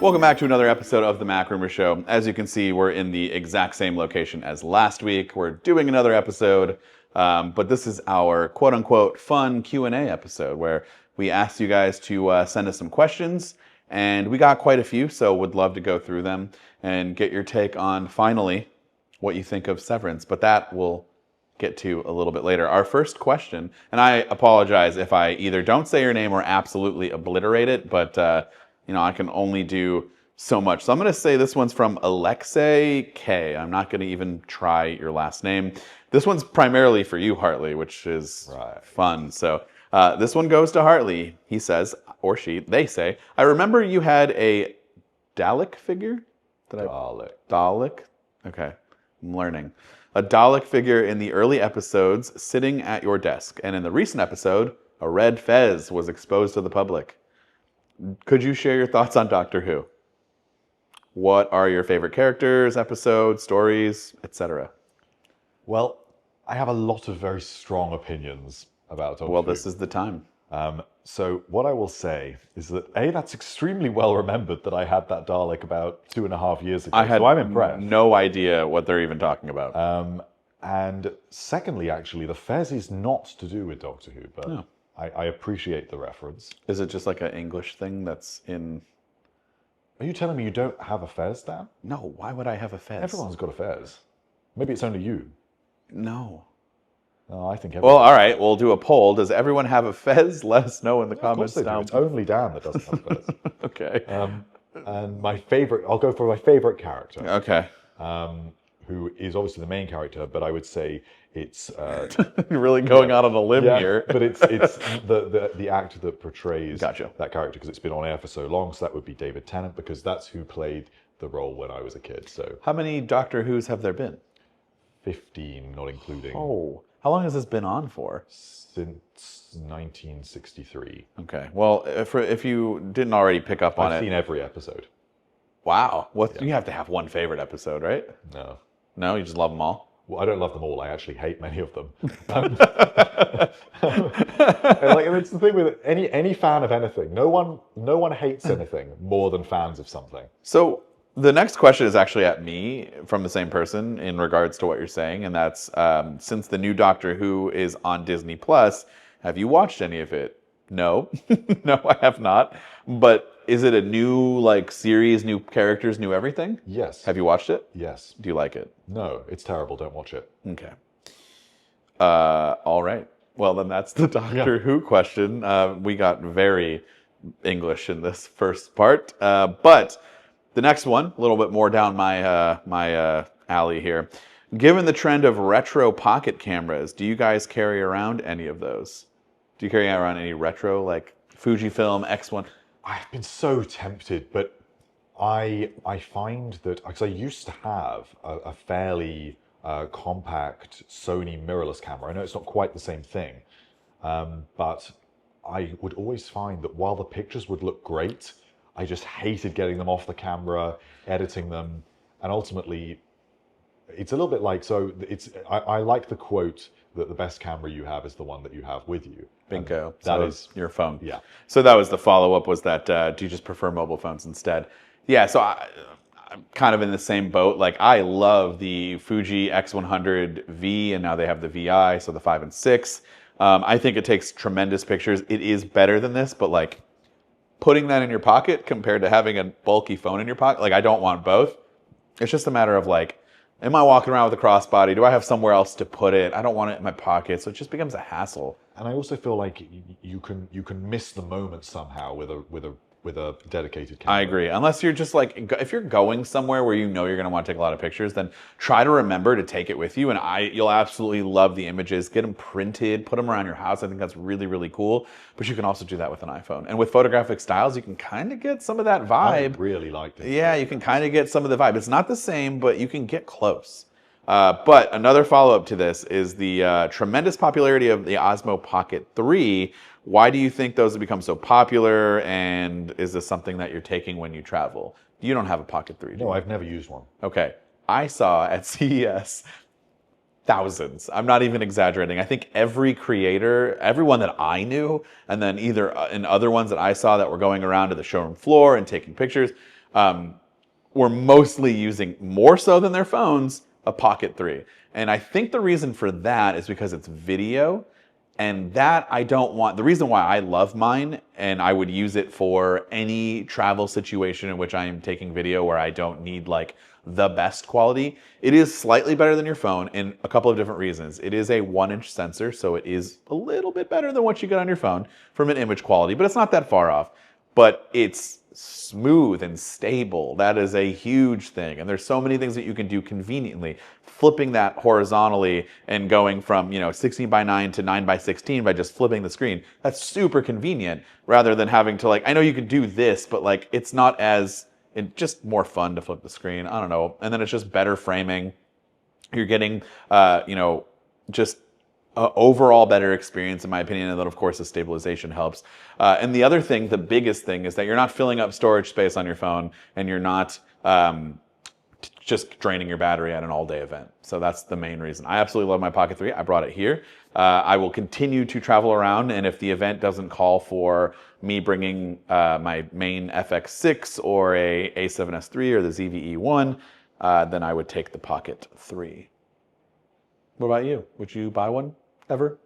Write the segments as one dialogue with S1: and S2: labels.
S1: Welcome back to another episode of the MacRumors Show. As you can see, we're in the exact same location as last week. We're doing another episode, but this is our quote-unquote fun Q&A episode where we asked you guys to send us some questions, and we got quite a few, so would love to go through them and get your take on, finally, what you think of Severance. But that we'll get to a little bit later. Our first question, and I apologize if I either don't say your name or absolutely obliterate it, but I can only do so much. So I'm going to say this one's from Alexei K. I'm not going to even try your last name. This one's primarily for you, Hartley, which is fun. So this one goes to Hartley. He says, or they say, I remember you had a Dalek figure? Dalek? Okay, I'm learning. A Dalek figure in the early episodes sitting at your desk. And in the recent episode, a red fez was exposed to the public. Could you share your thoughts on Doctor Who? What are your favorite characters, episodes, stories, etc.?
S2: Well, I have a lot of very strong opinions about Doctor Who.
S1: Well, this is the time.
S2: So what I will say is that, A, that's extremely well remembered that I had that Dalek about 2.5 years ago. So I'm impressed.
S1: No idea what they're even talking about.
S2: And secondly, actually, the fez is not to do with Doctor Who, but... No. I appreciate the reference.
S1: Is it just like an English thing that's in...
S2: Are you telling me you don't have a fez, Dan?
S1: No, why would I have a fez?
S2: Everyone's got a fez. Maybe it's only you.
S1: No.
S2: No, I think everyone...
S1: Well, all right, we'll do a poll. Does everyone have a fez? Let us know in the comments down.
S2: It's only Dan that doesn't have a fez.
S1: Okay.
S2: And my favorite... I'll go for my favorite character.
S1: Okay.
S2: Who is obviously the main character, but I would say it's...
S1: You're really going out on a limb here.
S2: But it's the actor that portrays that character, because it's been on air for so long, so that would be David Tennant, because that's who played the role when I was a kid. So
S1: how many Doctor Who's have there been?
S2: 15, not including...
S1: Oh, how long has this been on for?
S2: Since 1963.
S1: Okay, well, if you didn't already pick up on it...
S2: I've seen every episode.
S1: Wow. You have to have one favorite episode, right?
S2: No.
S1: No, you just love them all?
S2: Well, I don't love them all. I actually hate many of them. And it's the thing with any fan of anything. No one hates anything more than fans of something.
S1: So the next question is actually at me from the same person in regards to what you're saying, and that's since the new Doctor Who is on Disney Plus, have you watched any of it? No, no, I have not. But is it a new series, new characters, new everything?
S2: Yes.
S1: Have you watched it?
S2: Yes.
S1: Do you like it?
S2: No, it's terrible. Don't watch it.
S1: Okay. All right. Well, then that's the Doctor Who question. We got very English in this first part, but the next one, a little bit more down my alley here. Given the trend of retro pocket cameras, do you guys carry around any of those? Do you carry around any retro, like Fujifilm X1?
S2: I've been so tempted, but I find that, because I used to have a fairly compact Sony mirrorless camera. I know it's not quite the same thing, but I would always find that while the pictures would look great, I just hated getting them off the camera, editing them, and ultimately, it's a little bit like, I like the quote that the best camera you have is the one that you have with you.
S1: Bingo. That is your phone.
S2: Yeah.
S1: So that was the follow-up, was that do you just prefer mobile phones instead? Yeah, so I'm kind of in the same boat. I love the Fuji X100V, and now they have the VI, so the 5 and 6. I think it takes tremendous pictures. It is better than this, but putting that in your pocket compared to having a bulky phone in your pocket, I don't want both. It's just a matter of am I walking around with a crossbody? Do I have somewhere else to put it? I don't want it in my pocket, so it just becomes a hassle.
S2: And I also feel like you can miss the moment somehow with a dedicated camera.
S1: I agree. Unless you're just if you're going somewhere where you know you're going to want to take a lot of pictures, then try to remember to take it with you. And you'll absolutely love the images. Get them printed, put them around your house. I think that's really, really cool. But you can also do that with an iPhone. And with photographic styles, you can kind of get some of that vibe.
S2: I really liked it.
S1: Yeah, you can kind of get some of the vibe. It's not the same, but you can get close. But another follow-up to this is the tremendous popularity of the Osmo Pocket 3. Why do you think those have become so popular, and is this something that you're taking when you travel? You don't have a Pocket 3, do you?
S2: No, I've never used one.
S1: Okay. I saw at CES thousands. I'm not even exaggerating. I think every creator, everyone that I knew, and then either in other ones that I saw that were going around to the showroom floor and taking pictures, were mostly using, more so than their phones, a Pocket 3. And I think the reason for that is because it's video. And that I don't want. The reason why I love mine and I would use it for any travel situation in which I am taking video where I don't need like the best quality, it is slightly better than your phone in a couple of different reasons. It is a 1-inch sensor, so it is a little bit better than what you get on your phone from an image quality, but it's not that far off. But it's smooth and stable. That is a huge thing. And there's so many things that you can do conveniently. Flipping that horizontally and going from 16 by 9 to 9 by 16 by just flipping the screen. That's super convenient rather than having to I know you can do this, but it's not as, it's just more fun to flip the screen. I don't know. And then it's just better framing. You're getting, just overall better experience, in my opinion, and then of course the stabilization helps. And the other thing, the biggest thing, is that you're not filling up storage space on your phone, and you're not just draining your battery at an all-day event. So that's the main reason. I absolutely love my Pocket 3. I brought it here. I will continue to travel around, and if the event doesn't call for me bringing my main FX6 or a A7S III or the ZVE1, then I would take the Pocket 3. What about you? Would you buy one ever?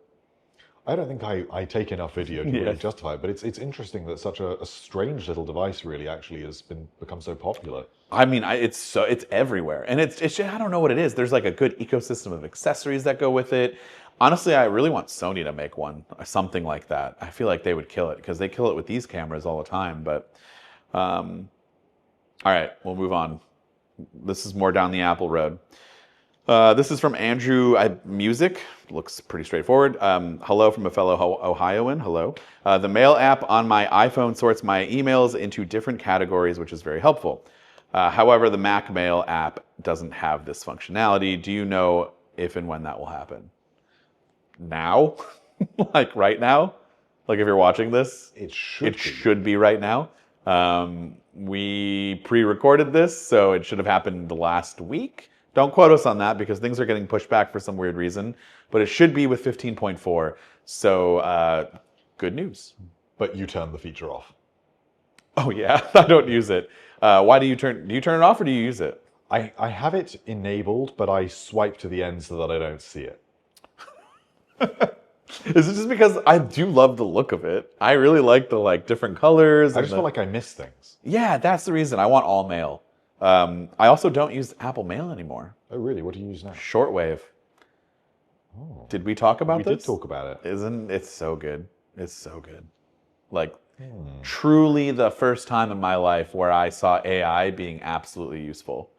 S2: I don't think I take enough video to really justify it, but it's interesting that such a strange little device really actually has become so popular.
S1: I mean, it's everywhere, and it's just, I don't know what it is. There's like a good ecosystem of accessories that go with it. Honestly, I really want Sony to make one, something like that. I feel like they would kill it because they kill it with these cameras all the time. But all right, we'll move on. This is more down the Apple road. This is from Andrew Music. Looks pretty straightforward. Hello from a fellow Ohioan. Hello. The Mail app on my iPhone sorts my emails into different categories, which is very helpful. However, the Mac Mail app doesn't have this functionality. Do you know if and when that will happen? Now? Like right now? Like if you're watching this?
S2: It should
S1: should be right now. We pre-recorded this, so it should have happened last week. Don't quote us on that because things are getting pushed back for some weird reason. But it should be with 15.4. So good news.
S2: But you turn the feature off.
S1: Oh yeah, I don't use it. Why do you turn it off or do you use it?
S2: I have it enabled, but I swipe to the end so that I don't see it.
S1: Is it just because I do love the look of it? I really like the different colors.
S2: I just feel like I miss things.
S1: Yeah, that's the reason. I want all mail. I also don't use Apple Mail anymore.
S2: Oh, really? What do you use now?
S1: Shortwave.
S2: Oh.
S1: Did we talk about this?
S2: We did talk about it.
S1: Isn't it so good? It's so good. Truly the first time in my life where I saw AI being absolutely useful.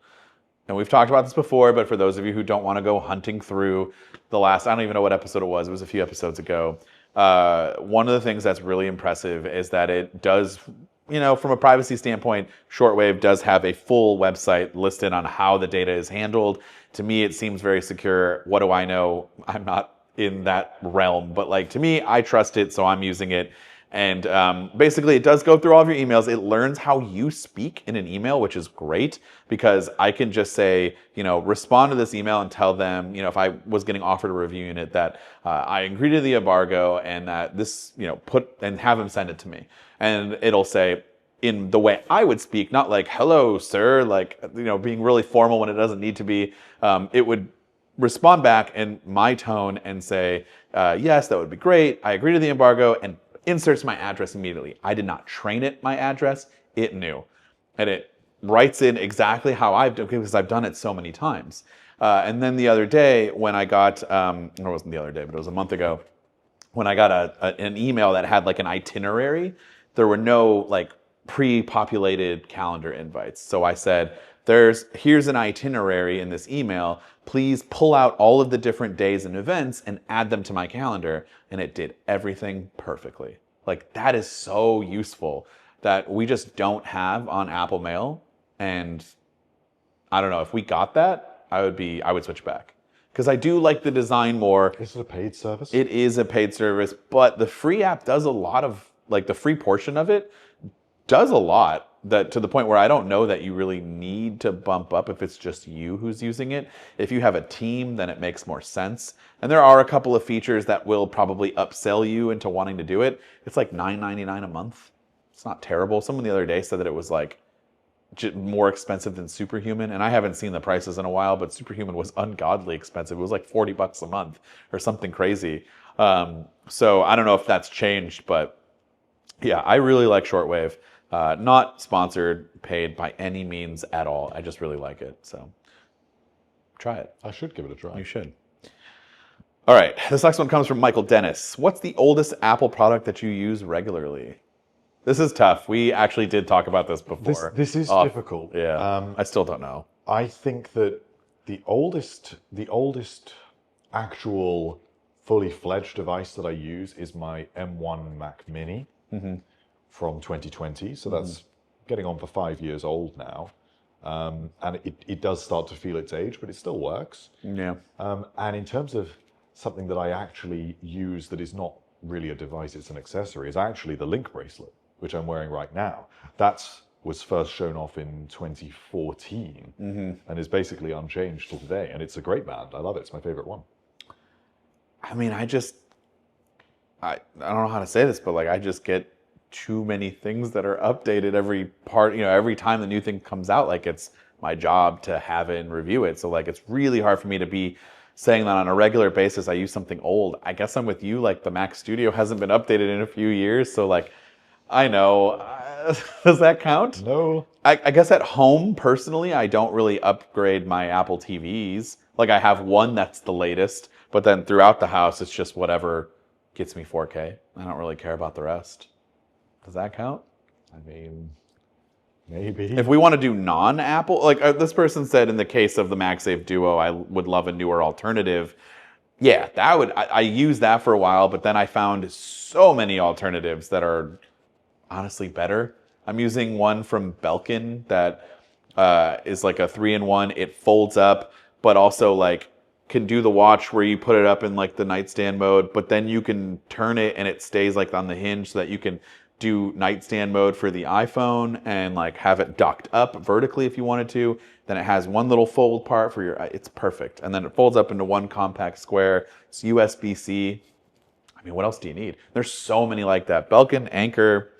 S1: And we've talked about this before, but for those of you who don't want to go hunting through the last, I don't even know what episode it was a few episodes ago. One of the things that's really impressive is that it does, from a privacy standpoint, Shortwave does have a full website listed on how the data is handled. To me, it seems very secure. What do I know? I'm not in that realm, but to me, I trust it, so I'm using it. And basically, it does go through all of your emails. It learns how you speak in an email, which is great because I can just say, respond to this email and tell them, if I was getting offered a review unit, that I agree to the embargo and that this, and have them send it to me. And it'll say in the way I would speak, not like, hello, sir, being really formal when it doesn't need to be. It would respond back in my tone and say, yes, that would be great. I agree to the embargo, and inserts my address immediately. I did not train it my address. It knew. And it writes in exactly how I've done, because I've done it so many times. And then the other day when I got, or it wasn't the other day, but it was a month ago, when I got an email that had an itinerary, there were no pre-populated calendar invites. So I said, here's an itinerary in this email. Please pull out all of the different days and events and add them to my calendar. And it did everything perfectly. That is so useful that we just don't have on Apple Mail. And I don't know, if we got that, I would switch back. Because I do like the design more.
S2: Is it a paid service?
S1: It is a paid service, but the free app does a lot of, the free portion of it does a lot, that to the point where I don't know that you really need to bump up if it's just you who's using it. If you have a team, then it makes more sense. And there are a couple of features that will probably upsell you into wanting to do it. It's $9.99 a month. It's not terrible. Someone the other day said that it was more expensive than Superhuman, and I haven't seen the prices in a while, but Superhuman was ungodly expensive. It was like $40 a month or something crazy. So I don't know if that's changed, but yeah, I really like shortwave. Not sponsored, paid by any means at all. I just really like it. So try it.
S2: I should give it a try.
S1: You should. All right, this next one comes from Michael Dennis. What's the oldest Apple product that you use regularly? This is tough. We actually did talk about this before.
S2: This is difficult.
S1: Yeah, I still don't know.
S2: I think that the oldest actual fully fledged device that I use is my M1 Mac Mini from 2020. So that's getting on for 5 years old now. And it does start to feel its age, but it still works.
S1: Yeah.
S2: And in terms of something that I actually use that is not really a device, it's an accessory, is actually the Link bracelet, which I'm wearing right now. That was first shown off in 2014 and is basically unchanged till today. And it's a great band. I love it. It's my favorite one.
S1: I mean, I don't know how to say this, but like I just get too many things that are updated every time the new thing comes out. Like it's my job to have it and review it. So like it's really hard for me to be saying that on a regular basis I use something old. I guess I'm with you, like the Mac Studio hasn't been updated in a few years, so like I know. Does that count?
S2: No.
S1: I guess at home, personally, I don't really upgrade my Apple TVs. Like I have one that's the latest, but then throughout the house, it's just whatever gets me 4K. I don't really care about the rest. Does that count?
S2: I mean, maybe.
S1: If we want to do non-Apple, like this person said in the case of the MagSafe Duo, I would love a newer alternative. Yeah, I used that for a while, but then I found so many alternatives that are honestly better. I'm using one from Belkin that is like a 3-in-1. It folds up, but also like can do the watch where you put it up in like the nightstand mode, but then you can turn it and it stays like on the hinge so that you can do nightstand mode for the iPhone and like have it docked up vertically if you wanted to. Then it has one little fold part for your, it's perfect. And then it folds up into one compact square. It's USB-C. I mean, what else do you need? There's so many like that. Belkin, Anker,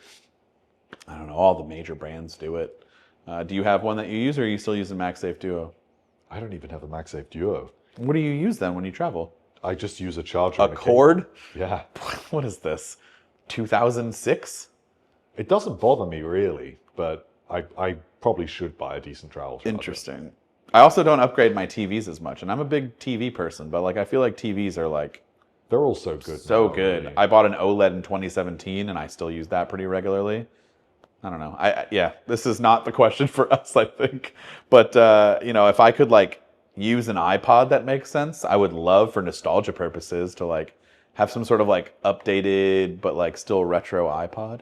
S1: I don't know, all the major brands do it. Do you have one that you use, or are you still using MagSafe Duo?
S2: I don't even have a MagSafe Duo.
S1: What do you use then when you travel?
S2: I just use a charger.
S1: A cord?
S2: Yeah.
S1: What is this? 2006?
S2: It doesn't bother me really, but I probably should buy a decent travel charger.
S1: Interesting. I also don't upgrade my TVs as much, and I'm a big TV person, but like I feel like TVs are like
S2: they're all so good.
S1: So
S2: now,
S1: good.
S2: really.
S1: I bought an OLED in 2017, and I still use that pretty regularly. I don't know. Yeah, this is not the question for us, I think. But if I could like use an iPod that makes sense, I would love for nostalgia purposes to like have some sort of like updated but like still retro iPod.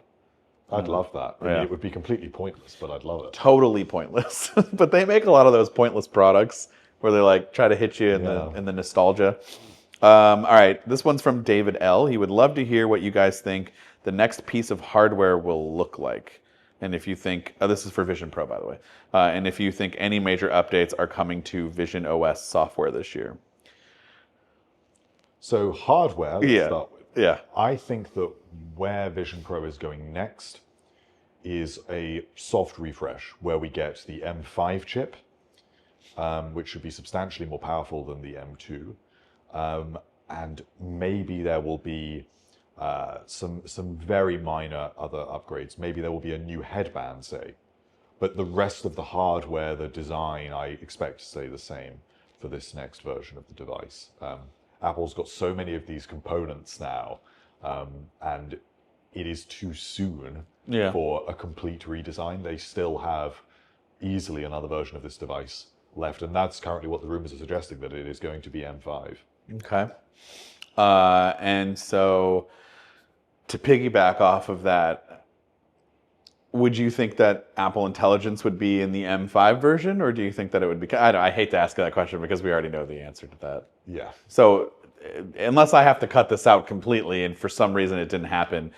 S2: I'd love that. I mean,
S1: Yeah.
S2: it would be completely pointless, but I'd love it.
S1: Totally pointless. But they make a lot of those pointless products where they like try to hit you in the nostalgia. All right, this one's from David L. He would love to hear what you guys think the next piece of hardware will look like. And if you think, this is for Vision Pro, by the way, and if you think any major updates are coming to visionOS software this year.
S2: So hardware, let's start with.
S1: Yeah.
S2: I think that where Vision Pro is going next is a soft refresh where we get the M5 chip, which should be substantially more powerful than the M2. And maybe there will be some very minor other upgrades. Maybe there will be a new headband, say. But the rest of the hardware, the design, I expect to stay the same for this next version of the device. Apple's got so many of these components now, and it is too soon for a complete redesign. They still have easily another version of this device left, and that's currently what the rumors are suggesting, that it is going to be M5.
S1: Okay. And so to piggyback off of that, would you think that Apple Intelligence would be in the M5 version, or do you think that it would be? I hate to ask that question because we already know the answer to that.
S2: Yeah.
S1: So unless I have to cut this out completely and for some reason it didn't happen,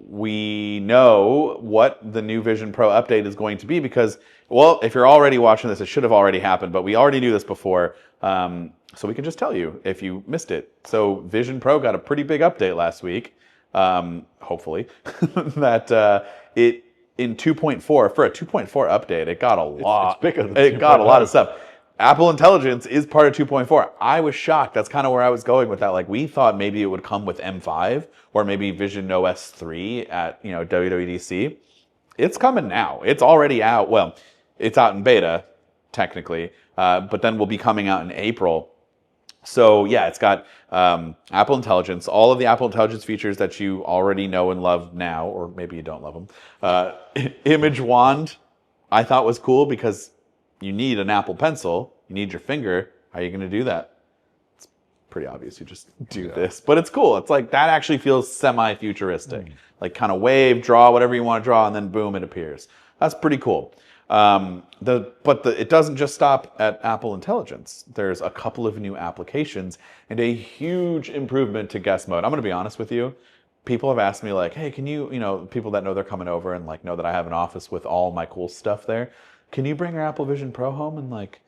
S1: we know what the new Vision Pro update is going to be because, well, if you're already watching this, it should have already happened, but we already knew this before. So we can just tell you if you missed it. So Vision Pro got a pretty big update last week, hopefully, that it in 2.4 for a 2.4 update, it got a lot.
S2: It's bigger than
S1: It got a lot of
S2: 2.0.
S1: stuff. Apple Intelligence is part of 2.4. I was shocked. That's kind of where I was going with that. Like we thought maybe it would come with M5 or maybe visionOS 3 at WWDC. It's coming now. It's already out. Well, it's out in beta technically, but then will be coming out in April. So yeah, it's got Apple Intelligence, all of the Apple Intelligence features that you already know and love now, or maybe you don't love them. Image wand, I thought was cool because you need an Apple Pencil, you need your finger. How are you going to do that? It's pretty obvious. You just do this, but it's cool. It's like that actually feels semi-futuristic, like kind of wave, draw whatever you want to draw, and then boom, it appears. That's pretty cool. It doesn't just stop at Apple Intelligence. There's a couple of new applications and a huge improvement to guest mode. I'm going to be honest with you. People have asked me like, hey, can you, people that know they're coming over and like know that I have an office with all my cool stuff there. Can you bring your Apple Vision Pro home and like,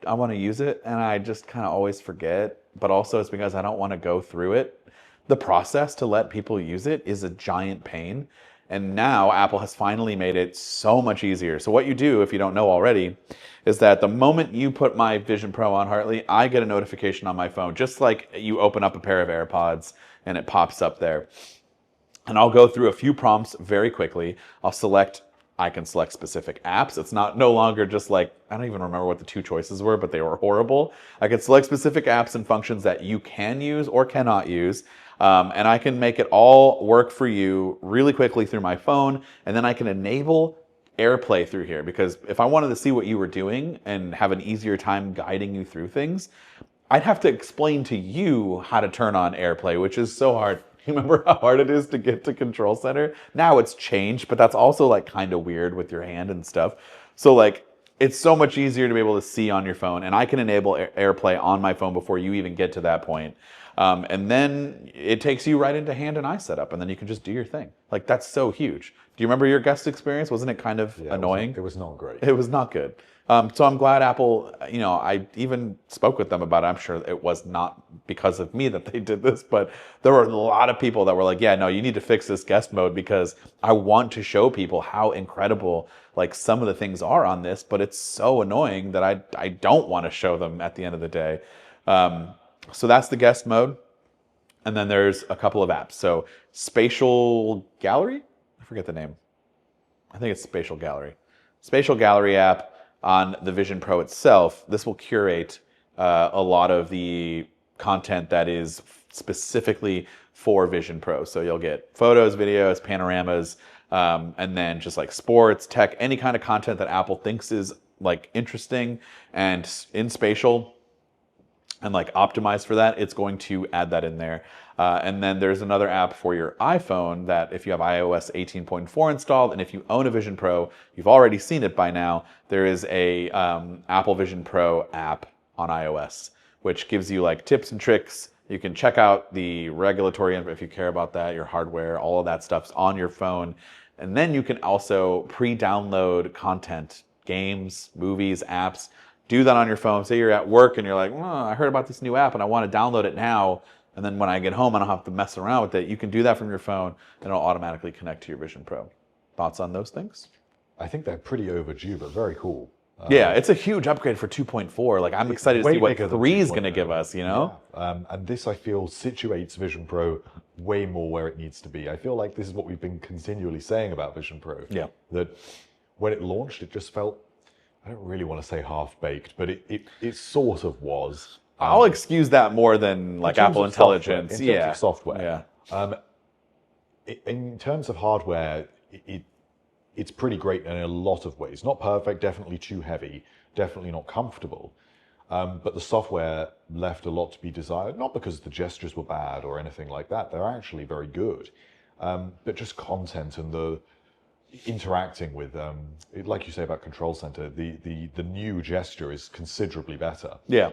S1: I want to use it? And I just kind of always forget, but also it's because I don't want to go through it. The process to let people use it is a giant pain. And now Apple has finally made it so much easier. So what you do, if you don't know already, is that the moment you put my Vision Pro on Hartley, I get a notification on my phone, just like you open up a pair of AirPods and it pops up there. And I'll go through a few prompts very quickly. I can select specific apps. It's no longer just like, I don't even remember what the two choices were, but they were horrible. I can select specific apps and functions that you can use or cannot use. And I can make it all work for you really quickly through my phone. And then I can enable AirPlay through here, because if I wanted to see what you were doing and have an easier time guiding you through things, I'd have to explain to you how to turn on AirPlay, which is so hard. You remember how hard it is to get to Control Center? Now it's changed, but that's also like kind of weird with your hand and stuff. So like, it's so much easier to be able to see on your phone, and I can enable AirPlay on my phone before you even get to that point. And then it takes you right into hand and eye setup, and then you can just do your thing. Like, that's so huge. Do you remember your guest experience? Wasn't it kind of annoying?
S2: It was not great.
S1: It was not good. So I'm glad Apple, I even spoke with them about it. I'm sure it was not because of me that they did this, but there were a lot of people that were like, yeah, no, you need to fix this guest mode because I want to show people how incredible like some of the things are on this, but it's so annoying that I don't want to show them at the end of the day. So that's the guest mode. And then there's a couple of apps. So Spatial Gallery, I forget the name. I think it's Spatial Gallery. Spatial Gallery app on the Vision Pro itself. This will curate a lot of the content that is specifically for Vision Pro. So you'll get photos, videos, panoramas, and then just like sports, tech, any kind of content that Apple thinks is like interesting and in Spatial and like optimized for that, it's going to add that in there. And then there's another app for your iPhone that if you have iOS 18.4 installed, and if you own a Vision Pro, you've already seen it by now, there is a Apple Vision Pro app on iOS, which gives you like tips and tricks. You can check out the regulatory, if you care about that, your hardware, all of that stuff's on your phone. And then you can also pre-download content, games, movies, apps. Do that on your phone. Say you're at work and you're like, I heard about this new app and I want to download it now. And then when I get home, I don't have to mess around with it. You can do that from your phone and it'll automatically connect to your Vision Pro. Thoughts on those things?
S2: I think they're pretty overdue, but very cool.
S1: Yeah, it's a huge upgrade for 2.4. Like, I'm excited to see what 3 is going to give us,
S2: Yeah. And this, I feel, situates Vision Pro way more where it needs to be. I feel like this is what we've been continually saying about Vision Pro.
S1: Yeah.
S2: That when it launched, it just felt, I don't really want to say half-baked, but it sort of was.
S1: I'll excuse that more than like Apple Intelligence.
S2: In terms of software. In terms of hardware, it's pretty great in a lot of ways. Not perfect, definitely too heavy, definitely not comfortable. But the software left a lot to be desired, not because the gestures were bad or anything like that. They're actually very good. But just content and the interacting with, like you say about Control Center, the new gesture is considerably better.
S1: Yeah.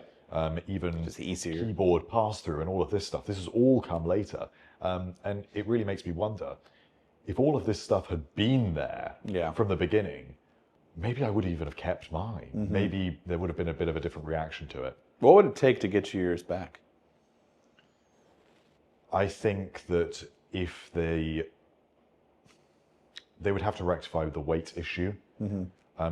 S2: Even
S1: just easier.
S2: Keyboard pass-through and all of this stuff. This has all come later. And it really makes me wonder, if all of this stuff had been there from the beginning, maybe I would even have kept mine. Mm-hmm. Maybe there would have been a bit of a different reaction to it.
S1: What would it take to get you yours back?
S2: I think that if they they would have to rectify the weight issue.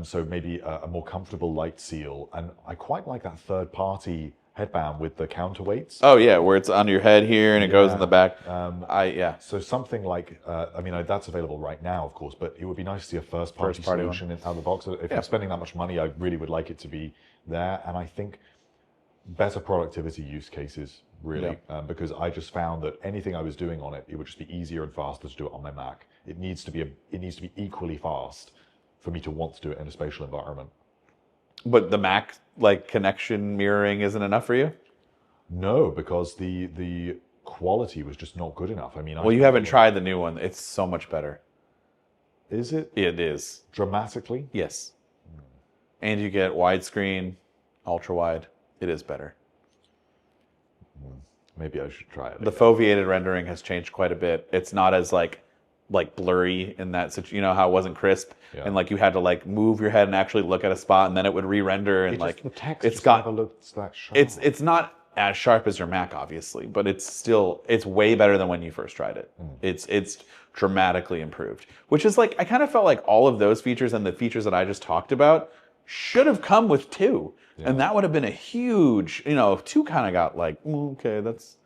S2: So maybe a more comfortable light seal. And I quite like that third-party headband with the counterweights.
S1: Oh yeah, where it's under your head here and it goes in the back. Yeah.
S2: So something like, that's available right now, of course, but it would be nice to see a first-party solution out of the box. If I'm spending that much money, I really would like it to be there. And I think better productivity use cases, really, because I just found that anything I was doing on it, it would just be easier and faster to do it on my Mac. It needs to be equally fast for me to want to do it in a spatial environment.
S1: But the Mac connection mirroring isn't enough for you?
S2: No, because the quality was just not good enough. I mean,
S1: well, you haven't tried the new one. It's so much better.
S2: Is it?
S1: It is.
S2: Dramatically?
S1: Yes. And you get widescreen, ultra wide. It is better.
S2: Maybe I should try it.
S1: The foveated rendering has changed quite a bit. It's not as like blurry in that situation. You know how it wasn't crisp, and you had to move your head and actually look at a spot, and then it would re-render, and
S2: the text never looks that sharp.
S1: It's not as sharp as your Mac, obviously, but it's way better than when you first tried it. It's dramatically improved, which is I kind of felt like all of those features and the features that I just talked about should have come with 2. And that would have been a huge, 2 kind of got okay, that's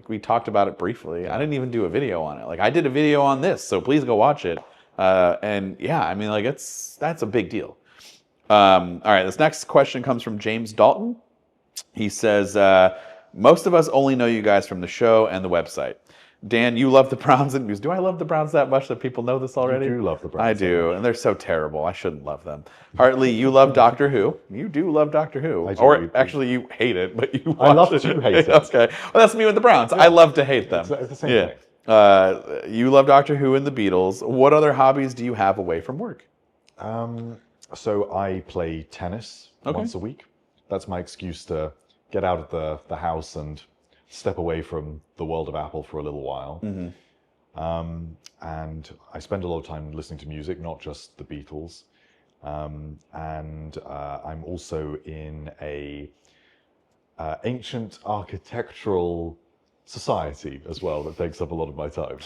S1: we talked about it briefly. I didn't even do a video on it. I did a video on this, so please go watch it. And yeah, I mean, that's a big deal. All right, this next question comes from James Dalton. He says, most of us only know you guys from the show and the website. Dan, you love the Browns and News. Do I love the Browns that much that people know this already?
S2: You do love the Browns.
S1: I do, and they're so terrible. I shouldn't love them. Hartley, you love Doctor Who. You do love Doctor Who.
S2: I do.
S1: Or actually, you hate it, but you watch
S2: I love to hate it.
S1: Okay. Well, that's me with the Browns. I love to hate them.
S2: It's the same thing.
S1: You love Doctor Who and the Beatles. What other hobbies do you have away from work?
S2: So I play tennis once a week. That's my excuse to get out of the house and step away from the world of Apple for a little while. And I spend a lot of time listening to music, not just the Beatles. And I'm also in a ancient architectural society as well that takes up a lot of my time.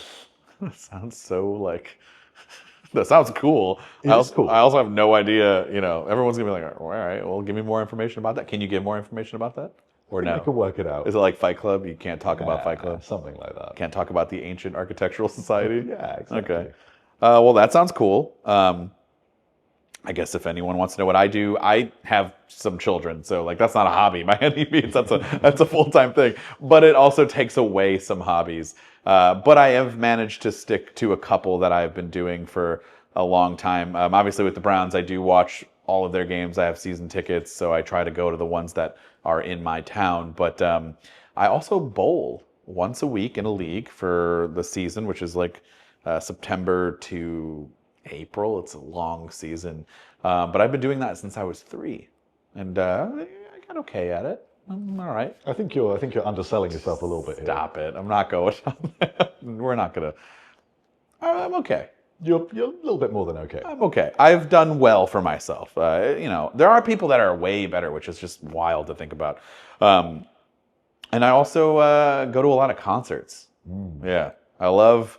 S1: That sounds so that sounds cool.
S2: Cool.
S1: I also have no idea, everyone's gonna be like, all right, well, give me more information about that. Can you give more information about that? Or no?
S2: I can work it out.
S1: Is it like Fight Club? You can't talk about Fight Club?
S2: Something like that.
S1: Can't talk about the ancient architectural society?
S2: Yeah, exactly.
S1: Okay. Well, that sounds cool. I guess if anyone wants to know what I do, I have some children, so that's not a hobby by any means. That's a full-time thing. But it also takes away some hobbies. But I have managed to stick to a couple that I've been doing for a long time. Obviously, with the Browns, I do watch all of their games. I have season tickets, so I try to go to the ones that are in my town. But I also bowl once a week in a league for the season, which is September to April. It's a long season. But I've been doing that since I was 3. And I got okay at it. I'm all right.
S2: I think you're underselling yourself a little bit here.
S1: Stop it. I'm not going on that. We're not going to. I'm okay.
S2: You're a little bit more than okay.
S1: I'm okay. I've done well for myself. There are people that are way better, which is just wild to think about. And I also go to a lot of concerts. Yeah. I love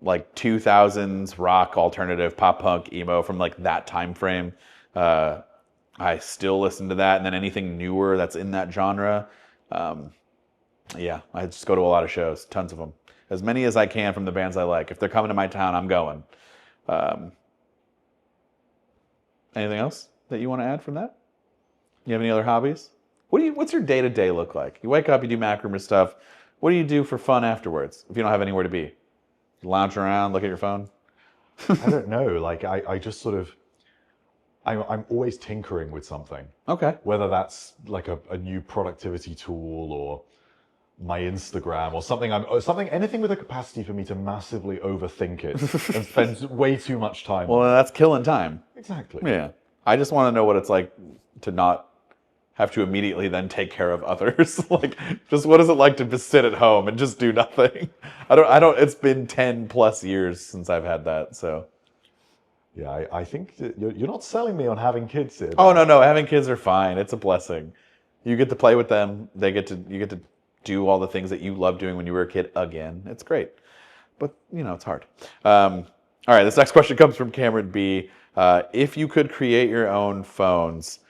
S1: 2000s rock, alternative, pop punk, emo from that time frame. I still listen to that, and then anything newer that's in that genre. Yeah, I just go to a lot of shows, tons of them. As many as I can from the bands I like. If they're coming to my town, I'm going. Anything else that you want to add from that? You have any other hobbies? What's your day-to-day look like? You wake up, you do MacRumors stuff. What do you do for fun afterwards if you don't have anywhere to be? You lounge around, look at your phone?
S2: I don't know. I just sort of... I'm always tinkering with something.
S1: Okay.
S2: Whether that's a new productivity tool or my Instagram or something, anything with a capacity for me to massively overthink it and spend way too much time
S1: Well,
S2: on it.
S1: that's killing time.
S2: Exactly.
S1: Yeah. I just want to know what it's like to not have to immediately then take care of others. Just what is it like to just sit at home and just do nothing? I don't, it's been 10 plus years since I've had that, so.
S2: Yeah, I think that you're not selling me on having kids here.
S1: Oh, no, having kids are fine. It's a blessing. You get to play with them. You get to do all the things that you loved doing when you were a kid again. It's great. But, it's hard. All right, this next question comes from Cameron B. If you could create your own phones,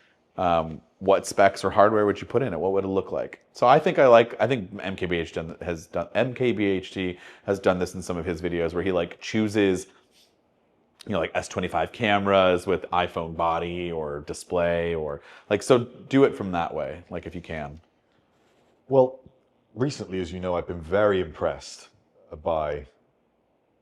S1: what specs or hardware would you put in it? What would it look like? So I think MKBHT has done this in some of his videos where he like chooses, like S25 cameras with iPhone body or display or like, so do it from that way, like if you can.
S2: Well, recently, as you know, I've been very impressed by.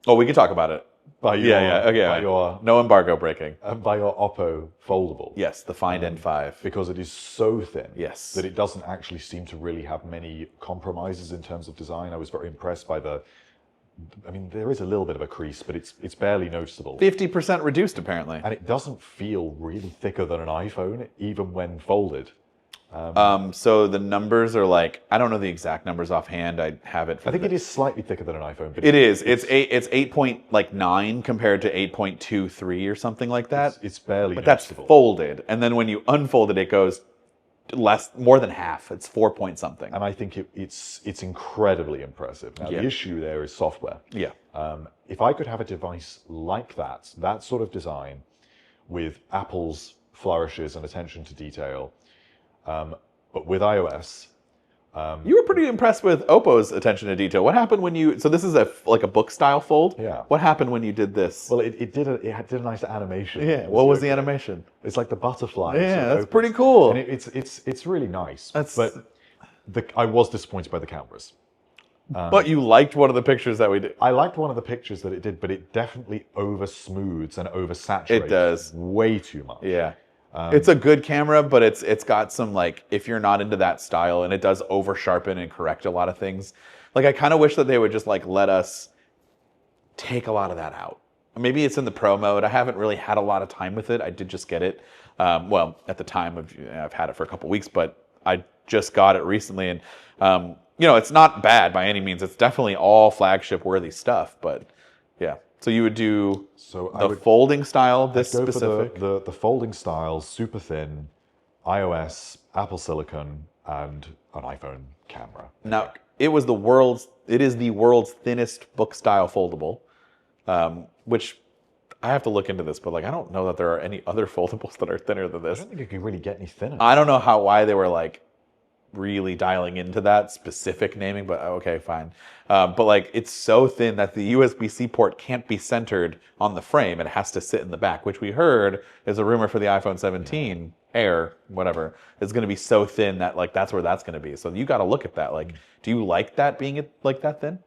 S1: Oh, we can talk about it.
S2: By your,
S1: By your no embargo breaking.
S2: By your Oppo Foldable.
S1: Yes, the Find N5.
S2: Because it is so thin
S1: yes.
S2: that it doesn't actually seem to really have many compromises in terms of design. I was very impressed by there is a little bit of a crease, but it's barely noticeable.
S1: 50% reduced, apparently.
S2: And it doesn't feel really thicker than an iPhone, even when folded.
S1: So the numbers are like, I don't know the exact numbers offhand. I have it.
S2: I think it is slightly thicker than an iPhone. But
S1: it is. It's 8.9 compared to 8.23 or something like that.
S2: It's barely.
S1: But noticeable. That's folded, and then when you unfold it, it goes more than half. It's 4 point something.
S2: And I think it's incredibly impressive. Now the issue there is software.
S1: Yeah.
S2: If I could have a device like that sort of design, with Apple's flourishes and attention to detail. But with iOS,
S1: you were pretty impressed with Oppo's attention to detail. What happened when you? So this is a book style fold.
S2: Yeah.
S1: What happened when you did this?
S2: Well, it did a nice animation.
S1: Yeah. What was the animation?
S2: It's like the butterfly.
S1: Yeah, that's pretty cool.
S2: And it's really nice. I was disappointed by the cameras.
S1: But you liked one of the pictures that we did.
S2: I liked one of the pictures that it did, but it definitely over smooths and oversaturates.
S1: It does
S2: way too much.
S1: Yeah. It's a good camera, but it's got some if you're not into that style, and it does over sharpen and correct a lot of things. Like I kind of wish that they would just let us take a lot of that out. Maybe it's in the pro mode. I haven't really had a lot of time with it. I did just get it. Well, at the time I've had it for a couple weeks, but I just got it recently, and it's not bad by any means. It's definitely all flagship worthy stuff, but yeah. So you would do the folding style, this specific?
S2: For the folding style, super thin, iOS, Apple Silicon, and an iPhone camera.
S1: Now, it is the world's thinnest book style foldable, which I have to look into this, but I don't know that there are any other foldables that are thinner than this.
S2: I don't think you can really get any thinner.
S1: I don't know why they were really dialing into that specific naming, but okay, fine. But it's so thin that the USB-C port can't be centered on the frame. It has to sit in the back, which we heard is a rumor for the iPhone 17 Air, whatever. It's going to be so thin that that's where that's going to be. So you got to look at that. Do you like that being that thin?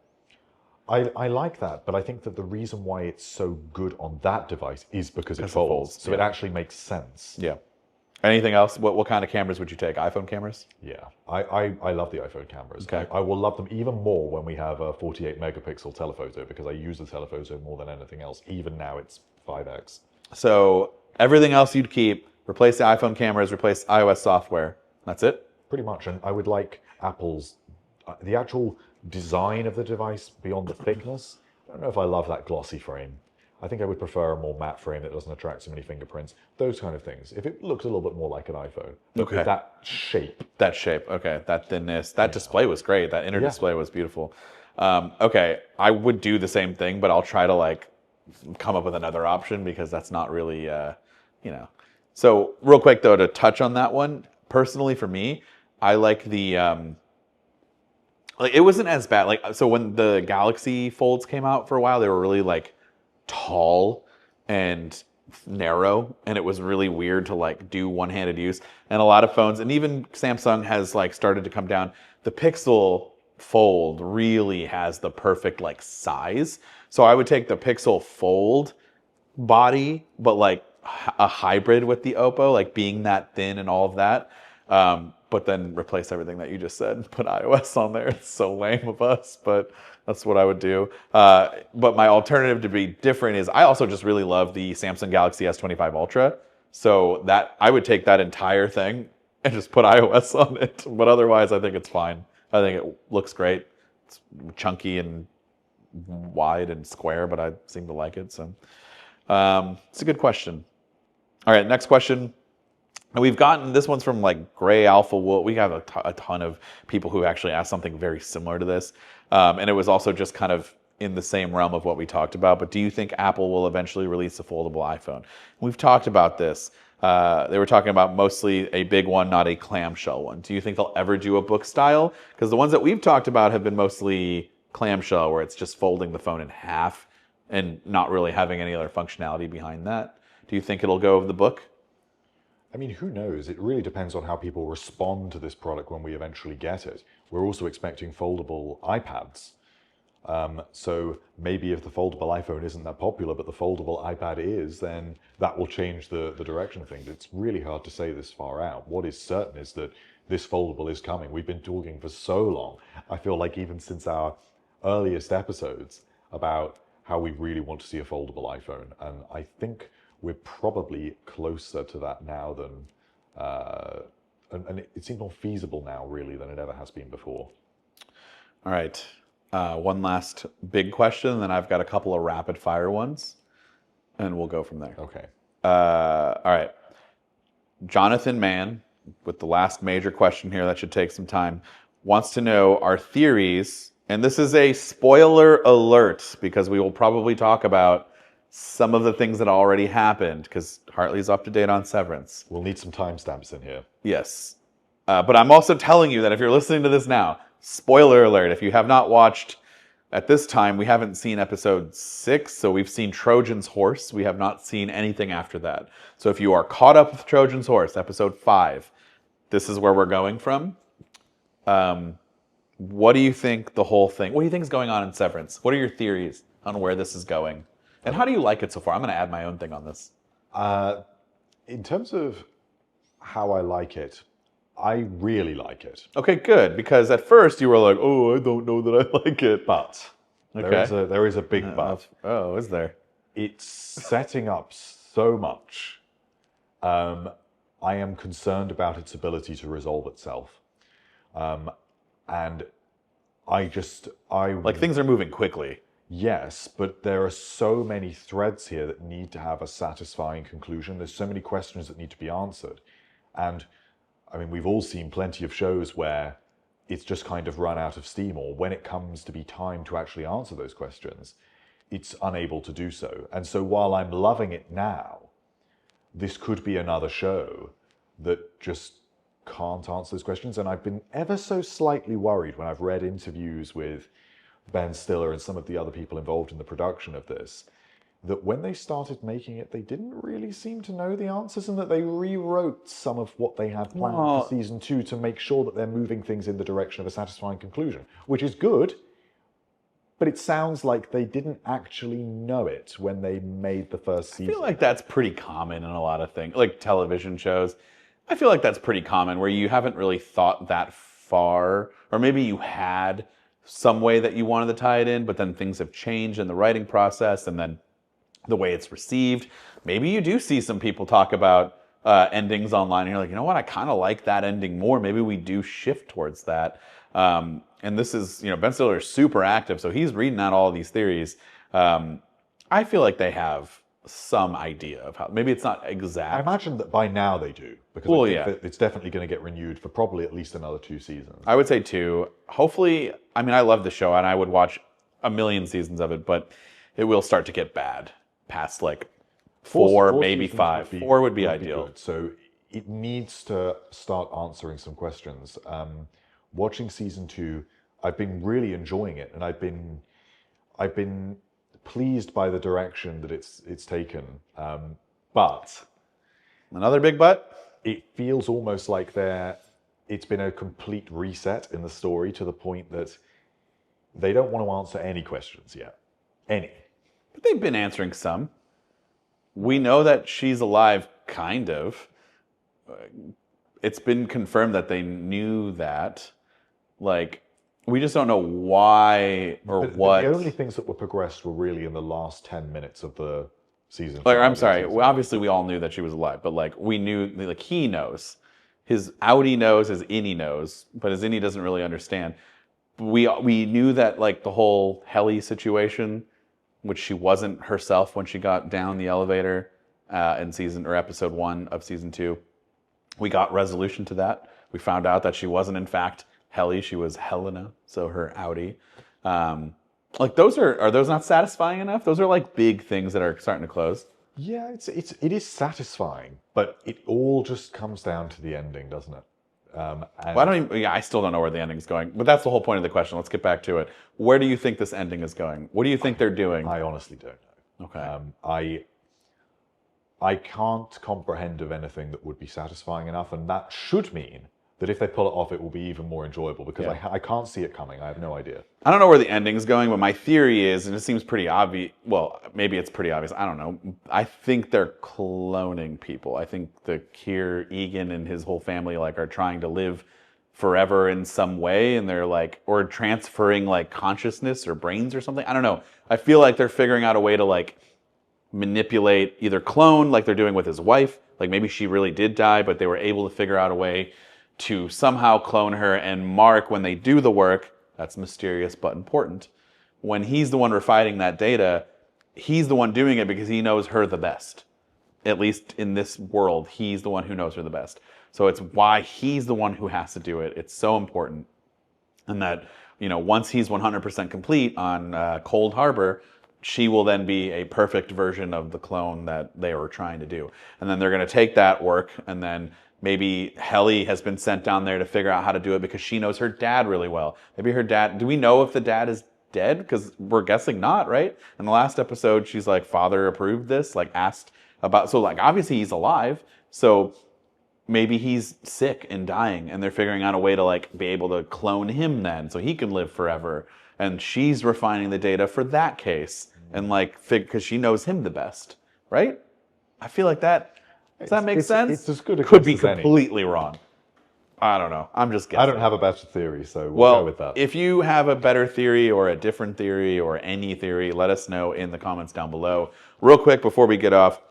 S2: I like that, but I think that the reason why it's so good on that device is because it folds. So it actually makes sense.
S1: Yeah. Anything else? What kind of cameras would you take? iPhone cameras?
S2: Yeah, I love the iPhone cameras. Okay. I will love them even more when we have a 48 megapixel telephoto, because I use the telephoto more than anything else. Even now it's 5x.
S1: So everything else you'd keep, replace the iPhone cameras, replace iOS software. That's it?
S2: Pretty much. And I would like Apple's, the actual design of the device beyond the thickness. I don't know if I love that glossy frame. I think I would prefer a more matte frame that doesn't attract so many fingerprints. Those kind of things. If it looks a little bit more like an iPhone.
S1: Okay.
S2: With that shape.
S1: That shape. Okay. That thinness. That display was great. That inner display was beautiful. Okay. I would do the same thing, but I'll try to come up with another option, because that's not really, So real quick though, to touch on that one, personally for me, I like the, it wasn't as bad. So when the Galaxy Folds came out for a while, they were really tall and narrow, and it was really weird to do one-handed use. And a lot of phones, and even Samsung has started to come down. The Pixel Fold really has the perfect size. So I would take the Pixel Fold body, but a hybrid with the Oppo, being that thin and all of that. But then replace everything that you just said and put iOS on there. It's so lame of us, but that's what I would do. But my alternative to be different is I also just really love the Samsung Galaxy S25 Ultra. So that I would take that entire thing and just put iOS on it. But otherwise, I think it's fine. I think it looks great. It's chunky and wide and square, but I seem to like it. So it's a good question. All right, next question. And we've gotten, this one's from Gray Alpha Wolf. We have a ton of people who actually asked something very similar to this. And it was also just kind of in the same realm of what we talked about, but do you think Apple will eventually release a foldable iPhone? We've talked about this. They were talking about mostly a big one, not a clamshell one. Do you think they'll ever do a book style? Because the ones that we've talked about have been mostly clamshell, where it's just folding the phone in half and not really having any other functionality behind that. Do you think it'll go of the book?
S2: I mean, who knows? It really depends on how people respond to this product when we eventually get it. We're also expecting foldable iPads. So maybe if the foldable iPhone isn't that popular, but the foldable iPad is, then that will change the direction of things. It's really hard to say this far out. What is certain is that this foldable is coming. We've been talking for so long. I feel like even since our earliest episodes about how we really want to see a foldable iPhone. And I think we're probably closer to that now than, and it seems more feasible now really than it ever has been before.
S1: All right. One last big question, and then I've got a couple of rapid fire ones, and we'll go from there.
S2: Okay.
S1: All right. Jonathan Mann, with the last major question here that should take some time, wants to know our theories, and this is a spoiler alert because we will probably talk about some of the things that already happened because Hartley's up to date on Severance.
S2: We'll need some timestamps in here.
S1: Yes. But I'm also telling you that if you're listening to this now, spoiler alert, if you have not watched, at this time, we haven't seen episode 6, so we've seen Trojan's Horse. We have not seen anything after that. So if you are caught up with Trojan's Horse, episode 5, this is where we're going from. What do you think the whole thing, what do you think is going on in Severance? What are your theories on where this is going? And how do you like it so far? I'm going to add my own thing on this.
S2: In terms of how I like it, I really like it.
S1: Okay, good. Because at first you were like, oh, I don't know that I like it.
S2: But there is a big but.
S1: Oh, is there?
S2: It's setting up so much. I am concerned about its ability to resolve itself. And
S1: like things are moving quickly.
S2: Yes, but there are so many threads here that need to have a satisfying conclusion. There's so many questions that need to be answered. And I mean, we've all seen plenty of shows where it's just kind of run out of steam, or when it comes to be time to actually answer those questions, it's unable to do so. And so while I'm loving it now, this could be another show that just can't answer those questions. And I've been ever so slightly worried when I've read interviews with Ben Stiller and some of the other people involved in the production of this, that when they started making it, they didn't really seem to know the answers, and that they rewrote some of what they had planned for season 2 to make sure that they're moving things in the direction of a satisfying conclusion, which is good, but it sounds like they didn't actually know it when they made the first season.
S1: I feel like that's pretty common in a lot of things, like television shows. I feel like that's pretty common where you haven't really thought that far, or maybe you had some way that you wanted to tie it in, but then things have changed in the writing process and then the way it's received. Maybe you do see some people talk about endings online and you're like, you know what, I kind of like that ending more. Maybe we do shift towards that. And this is, Ben Stiller is super active, so he's reading out all of these theories. I feel like they have some idea of how, maybe it's not exact.
S2: I imagine that by now they do, because I think that it's definitely going to get renewed for probably at least another 2 seasons.
S1: I would say 2. Hopefully, I mean, I love the show and I would watch a million seasons of it, but it will start to get bad past like 4 maybe 5. 4 would be ideal.
S2: So it needs to start answering some questions. Watching season 2, I've been really enjoying it, and I've been pleased by the direction that it's taken. But
S1: another big but?
S2: It feels almost like it's been a complete reset in the story, to the point that they don't want to answer any questions yet. Any.
S1: But they've been answering some. We know that she's alive, kind of. It's been confirmed that they knew that. Like, we just don't know why or what.
S2: The only things that were progressed were really in the last 10 minutes of the season.
S1: Like, I'm sorry. Well, obviously, we all knew that she was alive, but like, we knew, like, he knows. His outie knows, his innie knows, but his innie doesn't really understand. We knew that, like, the whole heli situation, which she wasn't herself when she got down the elevator in episode 1 of season 2. We got resolution to that. We found out that she wasn't, in fact, Heli. She was Helena, so her outie. Like those are those not satisfying enough? Those are like big things that are starting to close.
S2: Yeah, it is satisfying, but it all just comes down to the ending, doesn't it?
S1: Well, I
S2: And
S1: don't even, yeah, I still don't know where the ending's going, but that's the whole point of the question. Let's get back to it. Where do you think this ending is going? What do you think they're doing?
S2: I honestly don't know.
S1: Okay.
S2: I can't comprehend of anything that would be satisfying enough, and that should mean that if they pull it off, it will be even more enjoyable because
S1: Yeah.
S2: I can't see it coming. I have no idea.
S1: I don't know where the ending's going, but my theory is, and it seems pretty obvious. Well, maybe it's pretty obvious. I don't know. I think they're cloning people. I think the Keir Egan and his whole family like are trying to live forever in some way, and they're like, or transferring like consciousness or brains or something. I don't know. I feel like they're figuring out a way to like manipulate, either clone like they're doing with his wife. Like maybe she really did die, but they were able to figure out a way to somehow clone her. And Mark, when they do the work, that's mysterious but important. When he's the one refining that data, he's the one doing it because he knows her the best. At least in this world, he's the one who knows her the best. So it's why he's the one who has to do it. It's so important. And that, once he's 100% complete on Cold Harbor, she will then be a perfect version of the clone that they were trying to do. And then they're going to take that work, and then maybe Helly has been sent down there to figure out how to do it because she knows her dad really well. Maybe her dad, do we know if the dad is dead? Because we're guessing not, right? In the last episode, she's like, father approved this, like asked about, so like obviously he's alive. So maybe he's sick and dying, and they're figuring out a way to like be able to clone him then so he can live forever. And she's refining the data for that case, and like because she knows him the best, right? I feel like that. Does that make sense?
S2: It's as good a
S1: Could be
S2: guess as any.
S1: completely wrong. I don't know. I'm just guessing.
S2: I don't have a better theory, so we'll go with that.
S1: If you have a better theory or a different theory or any theory, let us know in the comments down below. Real quick before we get off,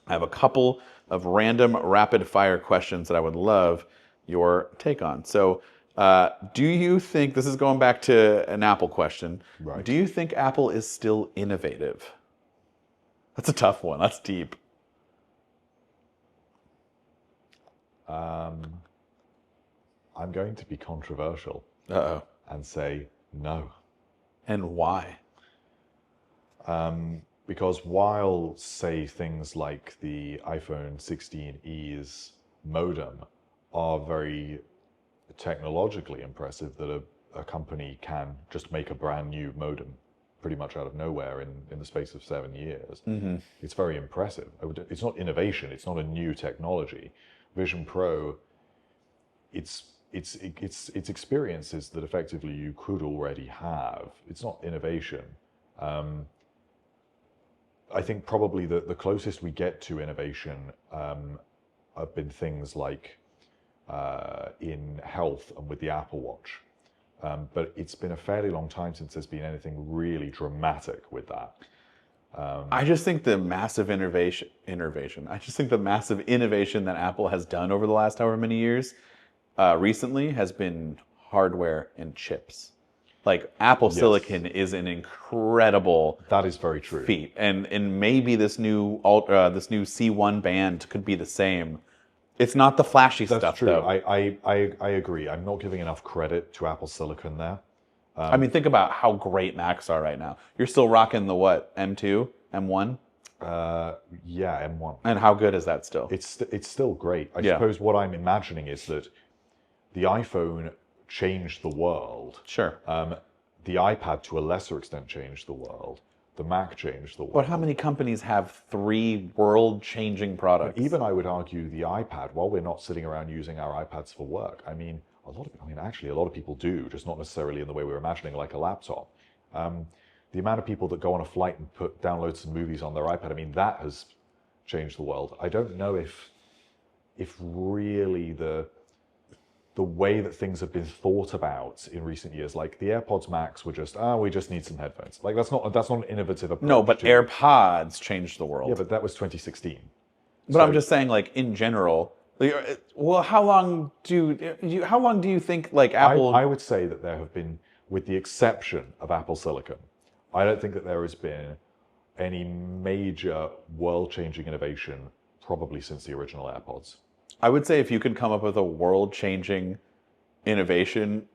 S1: I have a couple of random rapid fire questions that I would love your take on. So, do you think, this is going back to an Apple question,
S2: Right.
S1: Do you think Apple is still innovative? That's a tough one. That's deep.
S2: I'm going to be controversial
S1: Uh-oh.
S2: and say no.
S1: And why?
S2: Because while, say, things like the iPhone 16e's modem are very technologically impressive, that a company can just make a brand new modem pretty much out of nowhere in the space of 7 years. Mm-hmm. It's very impressive. It's not innovation. It's not a new technology. Vision Pro, it's experiences that effectively you could already have. It's not innovation. I think probably the closest we get to innovation have been things like in health and with the Apple Watch. But it's been a fairly long time since there's been anything really dramatic with that.
S1: I just think the massive innovation. I just think the massive innovation that Apple has done over the last however many years recently has been hardware and chips. Like Apple Silicon is an incredible
S2: That is very true.
S1: feat, and maybe this new C1 band could be the same. It's not the flashy
S2: That's
S1: stuff
S2: true.
S1: though.
S2: I agree. I'm not giving enough credit to Apple Silicon there.
S1: I mean, think about how great Macs are right now. You're still rocking the what? M2, M1,
S2: Yeah, M1.
S1: and how good is that still?
S2: It's still great. I
S1: Yeah.
S2: suppose what I'm imagining is that the iPhone changed the world.
S1: Sure.
S2: The iPad, to a lesser extent, changed the world. The Mac changed the world.
S1: But how many companies have 3 world-changing products?
S2: Even I would argue the iPad, while we're not sitting around using our iPads for work, actually a lot of people do, just not necessarily in the way we're imagining, like a laptop. The amount of people that go on a flight and download some movies on their iPad, that has changed the world. I don't know if really the way that things have been thought about in recent years, like the AirPods Max were just, we just need some headphones. Like that's not an innovative approach.
S1: No, but
S2: to
S1: AirPods changed the world.
S2: Yeah, but that was 2016.
S1: But I'm just saying, like in general. Well, how long do you think like Apple?
S2: I would say that there have been, with the exception of Apple Silicon, I don't think that there has been any major world-changing innovation probably since the original AirPods.
S1: I would say if you could come up with a world-changing innovation,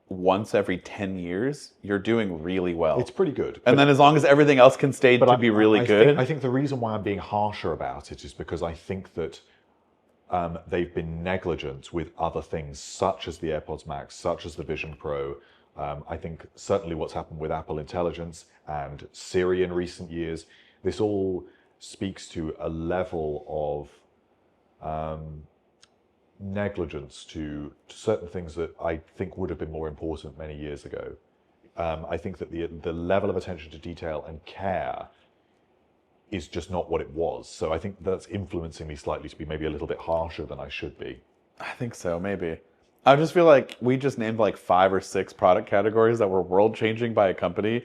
S1: once every 10 years, you're doing really well.
S2: It's pretty good.
S1: And then as long as everything else can stay to be really good.
S2: I think the reason why I'm being harsher about it is because I think that they've been negligent with other things, such as the AirPods Max, such as the Vision Pro. I think certainly what's happened with Apple Intelligence and Siri in recent years, this all speaks to a level of negligence to certain things that I think would have been more important many years ago. I think that the level of attention to detail and care is just not what it was. So I think that's influencing me slightly to be maybe a little bit harsher than I should be.
S1: I think so, maybe. I just feel like we just named like 5 or 6 product categories that were world-changing by a company.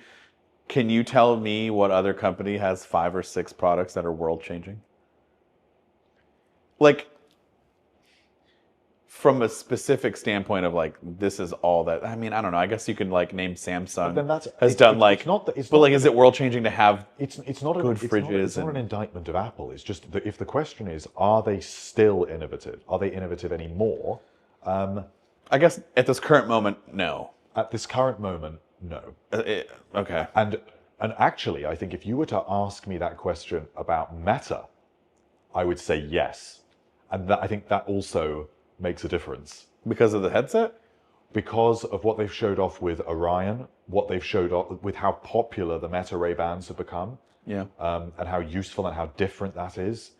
S1: Can you tell me what other company has 5 or 6 products that are world-changing? Like, from a specific standpoint of like, this is all that, I mean, I don't know. I guess you can like name Samsung has done like, but like, is it world-changing to have
S2: it's not
S1: good fridges?
S2: It's not an indictment of Apple. It's just that if the question is, are they still innovative? Are they innovative anymore?
S1: I guess at this current moment, no.
S2: At this current moment, no.
S1: Okay.
S2: And actually, I think if you were to ask me that question about Meta, I would say yes. And that, I think that also makes a difference.
S1: Because of the headset?
S2: Because of what they've showed off with Orion, what they've showed off with how popular the Meta Ray-Bans have become.
S1: Yeah.
S2: And how useful and how different that is.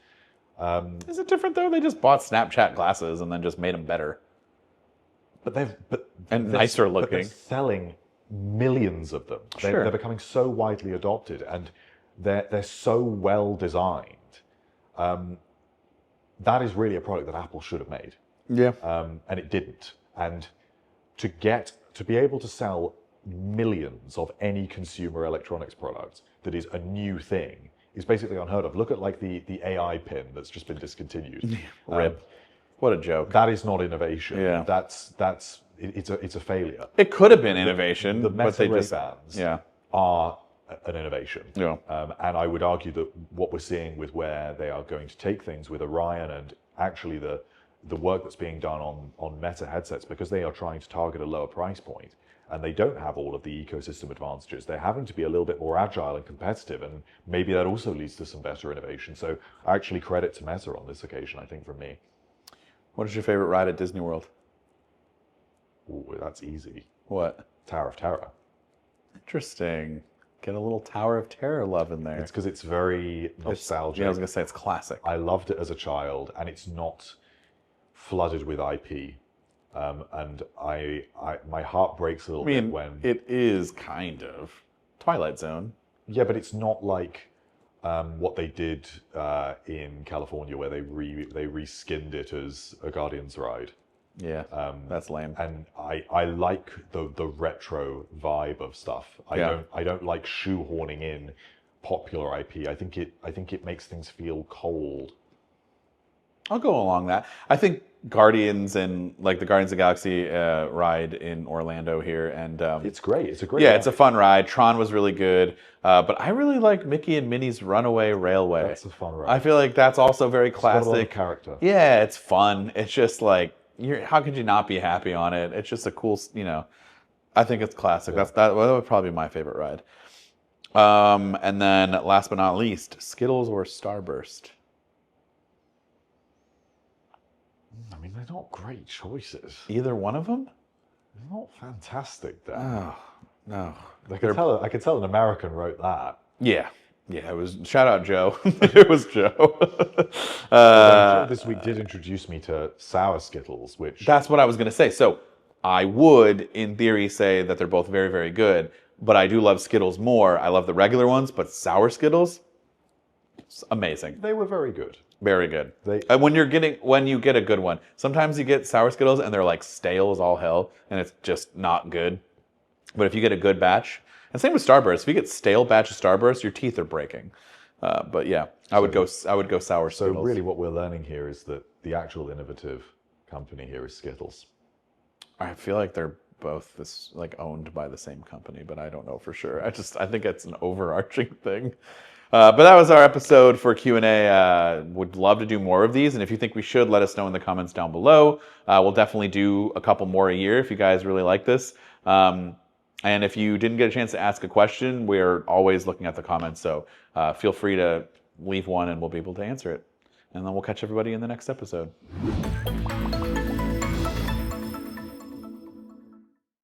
S1: Is it different though? They just bought Snapchat glasses and then just made them better. And nicer looking.
S2: But they're selling millions of them.
S1: Sure.
S2: They're becoming so widely adopted, and they're so well designed. That is really a product that Apple should have made.
S1: Yeah.
S2: And it didn't. And to be able to sell millions of any consumer electronics product that is a new thing is basically unheard of. Look at like the AI pin that's just been discontinued.
S1: Rip. What a joke.
S2: That is not innovation.
S1: Yeah.
S2: It's a failure.
S1: It could have been innovation, but they just
S2: are an innovation.
S1: Yeah.
S2: And I would argue that what we're seeing with where they are going to take things with Orion and actually the work that's being done on Meta headsets, because they are trying to target a lower price point and they don't have all of the ecosystem advantages. They're having to be a little bit more agile and competitive, and maybe that also leads to some better innovation. So actually credit to Meta on this occasion, I think, from me.
S1: What is your favorite ride at Disney World?
S2: Ooh, that's easy.
S1: What?
S2: Tower of Terror.
S1: Interesting. Get a little Tower of Terror love in there.
S2: It's because it's very nostalgic.
S1: I was going to say it's classic.
S2: I loved it as a child, and it's not flooded with IP. And my heart breaks a little bit when...
S1: it is kind of Twilight Zone.
S2: Yeah, but it's not like what they did in California, where they reskinned it as a Guardians ride.
S1: Yeah, that's lame.
S2: And I like the retro vibe of stuff. I don't like shoehorning in popular IP. I think it makes things feel cold.
S1: I'll go along that. I think Guardians and like the Guardians of the Galaxy ride in Orlando here, and
S2: it's great. It's a great.
S1: Yeah, it's a fun ride. Tron was really good, but I really like Mickey and Minnie's Runaway Railway.
S2: That's a fun ride.
S1: I feel like that's also very classic.
S2: It's got a lot of character.
S1: Yeah, it's fun. It's just like how could you not be happy on it? It's just a cool, I think it's classic. Yeah. That would probably be my favorite ride. And then last but not least, Skittles or Starburst.
S2: I mean, they're not great choices.
S1: Either one of them?
S2: They're not fantastic, Dan.
S1: Oh, no.
S2: I could tell an American wrote that.
S1: Yeah. Yeah, it was, shout out Joe. It was Joe.
S2: This week did introduce me to sour Skittles, which...
S1: That's what I was going to say. So I would, in theory, say that they're both very, very good, but I do love Skittles more. I love the regular ones, but sour Skittles, it's amazing.
S2: They were very good.
S1: Very good. When you get a good one, sometimes you get sour Skittles and they're like stale as all hell, and it's just not good. But if you get a good batch, and same with Starburst, if you get stale batch of Starburst, your teeth are breaking. But yeah, I would go sour Skittles.
S2: So really, what we're learning here is that the actual innovative company here is Skittles.
S1: I feel like they're both owned by the same company, but I don't know for sure. I think it's an overarching thing. But that was our episode for Q&A. Would love to do more of these, and if you think we should, let us know in the comments down below. We'll definitely do a couple more a year if you guys really like this. And if you didn't get a chance to ask a question, we're always looking at the comments. So feel free to leave one and we'll be able to answer it. And then we'll catch everybody in the next episode.